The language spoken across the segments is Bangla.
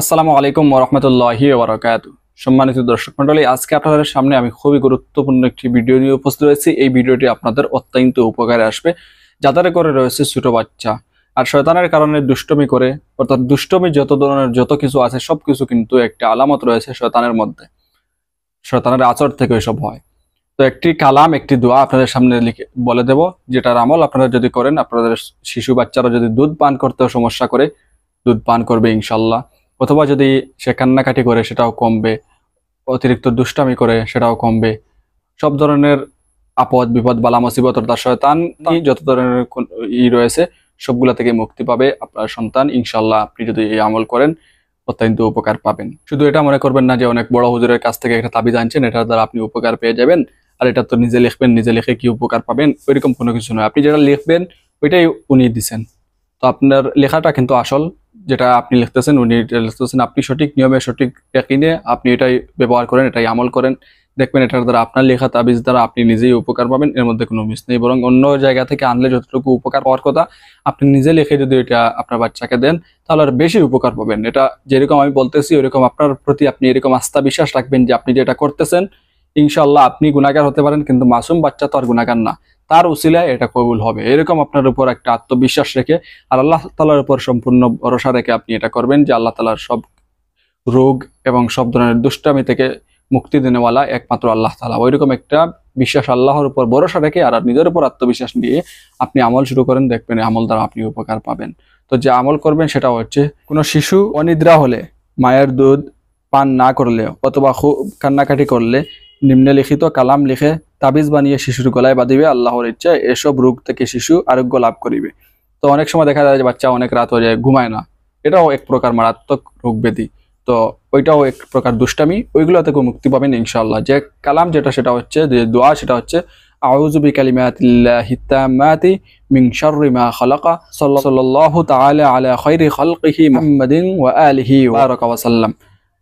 আসসালামু আলাইকুম ওয়া রাহমাতুল্লাহি ওয়া বারাকাতুহু। সম্মানিত দর্শক মণ্ডলী, আজকে আপনাদের সামনে আমি খুবই গুরুত্বপূর্ণ একটি ভিডিও নিয়ে উপস্থিত হয়েছি। এই ভিডিওটি আপনাদের অত্যন্ত উপকারে আসবে যাদের করে রয়েছে ছোট বাচ্চা আর শয়তানের কারণে দুষ্টমি করে, অর্থাৎ দুষ্টমি যত ধরনের যত কিছু আছে সবকিছু কিন্তু একটা আলামত রয়েছে শয়তানের মধ্যে। শয়তানের আচর থেকে এসব হয়। তো একটি কালাম, একটি দোয়া আপনাদের সামনে লিখে বলে দেব, যেটার আমল আপনারা যদি করেন, আপনাদের শিশু বাচ্চারা যদি দুধ পান করতেও সমস্যা করে দুধ পান করবে ইনশাল্লাহ। অথবা যদি সে কান্নাকাটি করে সেটাও কমবে, অতিরিক্ত দুষ্টামি করে সেটাও কমবে। সব ধরনের আপদ বিপদ বালা মুসিবত অর্থাৎ শয়তান যত ধরনের রয়েছে সবগুলা থেকে মুক্তি পাবে আপনার সন্তান ইনশাল্লাহ। আপনি যদি এই আমল করেন অত্যন্ত উপকার পাবেন। শুধু এটা মনে করবেন না যে অনেক বড় হুজুরের কাছ থেকে একটা তাবিজ আনছেন, এটার দ্বারা আপনি উপকার পেয়ে যাবেন আর এটা তো নিজে লিখবেন, নিজে লিখে কি উপকার পাবেন, ওইরকম কোনো কিছু নয়। আপনি যেটা লিখবেন ওইটাই উনি দিচ্ছেন। তো আপনার লেখাটা কিন্তু আসল, যেটা আপনি লিখতেছেন উনি লিখতেছেন। আপনি সঠিক নিয়মে সঠিক ইয়াকিনে আপনি এটাই ব্যবহার করেন, এটাই আমল করেন, দেখবেন এটার দ্বারা আপনার লেখা তাবিজ দ্বারা আপনি নিজেই উপকার পাবেন। এর মধ্যে কোনো মিস নেই, বরং অন্য জায়গা থেকে আনলে যতটুকু উপকার পাওয়ার কথা আপনি নিজে লিখে যদি এটা আপনার বাচ্চাকে দেন তাহলে আর বেশি উপকার পাবেন। এটা যেরকম আমি বলতেছি ওইরকম আপনার প্রতি আপনি এরকম আস্থা বিশ্বাস রাখবেন যে আপনি যেটা করতেছেন ইনশাল্লাহ আপনি গুনাহগার হতে পারেন কিন্তু মাসুম বাচ্চা তো আর গুনাহগার না, তার উসিলায় এটা কবুল হবে। এরকম আপনার উপর একটা আত্মবিশ্বাস রেখে আর আল্লাহ তাআলার উপর সম্পূর্ণ ভরসা রেখে আপনি এটা করবেন যে আল্লাহ তাআলার সব রোগ এবং সব ধরনের দুষ্টামি থেকে মুক্তি দেনেওয়ালা একমাত্র আল্লাহ তাআলা। ওইরকম একটা বিশ্বাস, আল্লাহর উপর ভরসা রেখে আর নিজের উপর আত্মবিশ্বাস নিয়ে আপনি আমল শুরু করেন, দেখবেন আমল দ্বারা আপনি উপকার পাবেন। তো যে আমল করবেন সেটা হচ্ছে, কোনো শিশু অনিদ্রা হলে, মায়ের দুধ পান না করলে অথবা খুব কান্নাকাটি করলে নিম্নলিখিত কালাম লিখে তাবিজ বানিয়ে শিশুর গলায় বাঁধিবে। আল্লাহর ইচ্ছা এসব রোগ থেকে শিশু আরোগ্য লাভ করিবে। তো অনেক সময় দেখা যায় যে বাচ্চা অনেক রাত হয়ে যায়, ঘুমায় না, এটাও এক প্রকার মারাত্মক রোগ ব্যাধি। তো ওইটাও এক প্রকার দুষ্টামি, ওইগুলো থেকে মুক্তি পাবেন ইনশাআল্লাহ। যে কালাম যেটা সেটা হচ্ছে, যে দোয়া সেটা হচ্ছে আউযু বিকালিমাতিল্লাহি তাম্মাতি মিন শাররি মা খালাকা সাল্লাল্লাহু তাআলা আলা খায়রি খালকিহি মুহাম্মাদিন ওয়া আলিহি ওয়া বারাকা ওয়া সাল্লাম।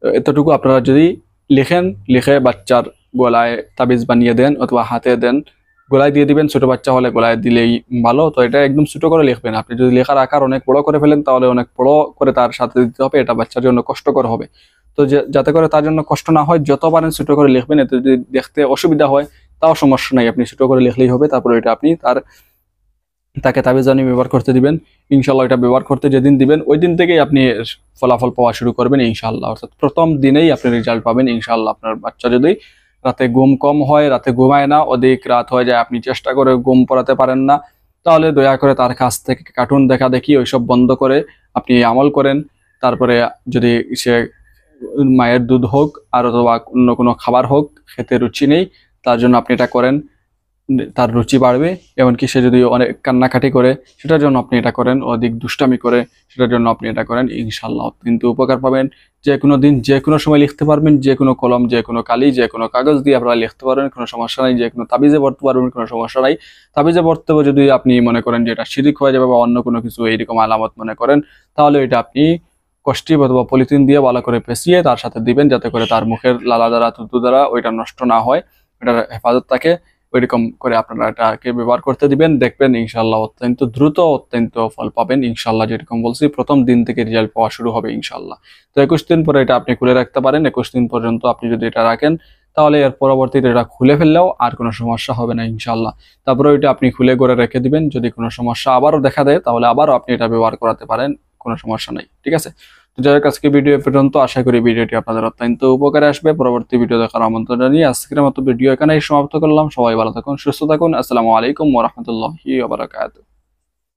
এতটুকু আপনারা যদি লিখেন, লিখে বাচ্চার গলায় তাবিজ বানিয়ে দেন অথবা হাতে দেন, গলায় দিয়ে দিবেন। ছোট বাচ্চা হলে গলায় দিলেই ভালো। তো এটা একদম ছোট করে লিখবেন। আপনি যদি লেখার আকার অনেক বড় করে ফেলেন তাহলে অনেক বড় করে তার সাথে দিতে হবে, এটা বাচ্চার জন্য কষ্টকর হবে। তো যাতে করে তার জন্য কষ্ট না হয় যত পারেন ছোট করে লিখবেন। এতে যদি দেখতে অসুবিধা হয় তাও সমস্যা নাই, আপনি ছোট করে লিখলেই হবে। তারপরে এটা আপনি তাকে তাবিজ বানিয়ে ব্যবহার করতে দিবেন ইনশাল্লাহ। এটা ব্যবহার করতে যেদিন দিবেন ওই দিন থেকেই আপনি ফলাফল পাওয়া শুরু করবেন ইনশাল্লাহ। অর্থাৎ প্রথম দিনেই আপনি রেজাল্ট পাবেন ইনশাল্লাহ। আপনার বাচ্চা যদি রাতে ঘুম কম হয়, রাতে ঘুমায় না, অধিক রাত হয়ে যায়, আপনি চেষ্টা করে ঘুম পড়াতে পারেন না, তাহলে দয়া করে তার কাছ থেকে কার্টুন দেখা দেখি ওইসব বন্ধ করে আপনি আমল করেন। তারপরে যদি সে মায়ের দুধ হোক আর অথবা অন্য কোনো খাবার হোক খেতে রুচি নেই, তার জন্য আপনি এটা করেন, তার রুচি বাড়বে। এমনকি সে যদি অনেক কান্নাকাটি করে সেটার জন্য আপনি এটা করেন, অধিক দুষ্টামি করে সেটার জন্য আপনি এটা করেন ইনশাল্লাহ। কিন্তু উপকার পাবেন। যে কোনো দিন যে কোনো সময় লিখতে পারবেন, যে কোনো কলম, যে কোনো কালি, যে কোনো কাগজ দিয়ে আপনারা লিখতে পারবেন, কোনো সমস্যা নাই। যে কোনো তাবিজে পড়তে পারবেন, কোনো সমস্যা নাই। তাবিজে পড়তে যদি আপনি মনে করেন যে এটা শিরিক হয়ে যাবে বা অন্য কোনো কিছু এইরকম আলামত মনে করেন, তাহলে এটা আপনি কষ্টিপ অথবা পলিথিন দিয়ে ভালো করে পেঁচিয়ে তার সাথে দিবেন, যাতে করে তার মুখের লালা দ্বারা থুতু দ্বারা ওইটা নষ্ট না হয়, ওইটার হেফাজত থাকে। ওইরকম করে আপনারা এটাকে ব্যবহার করতে দিবেন, দেখবেন ইনশাল্লাহ অত্যন্ত দ্রুত অত্যন্ত ফল পাবেন ইনশাল্লাহ। যেরকম বলছি প্রথম দিন থেকে রেজাল্ট পাওয়া শুরু হবে ইনশাল্লাহ। তো 21 দিন পরে এটা আপনি খুলে রাখতে পারেন। 21 দিন পর্যন্ত আপনি যদি এটা রাখেন তাহলে এর পরবর্তীতে এটা খুলে ফেললেও আর কোনো সমস্যা হবে না ইনশাল্লাহ। তারপরে ওইটা আপনি খুলে করে রেখে দিবেন। যদি কোনো সমস্যা আবারও দেখা দেয় তাহলে আবারও আপনি এটা ব্যবহার করাতে পারেন, কোনো সমস্যা নাই, ঠিক আছে। তো যাই হোক, আজকে ভিডিও পর্যন্ত, আশা করি ভিডিওটি আপনাদের অত্যন্ত উপকারে আসবে। পরবর্তী ভিডিও দেখার আমন্ত্রণ জানিয়ে আজকের মতো ভিডিও এখানেই সমাপ্ত করলাম। সবাই ভালো থাকুন, সুস্থ থাকুন। আসসালামু আলাইকুম ওয়া রাহমাতুল্লাহি ওয়া বারাকাতুহু।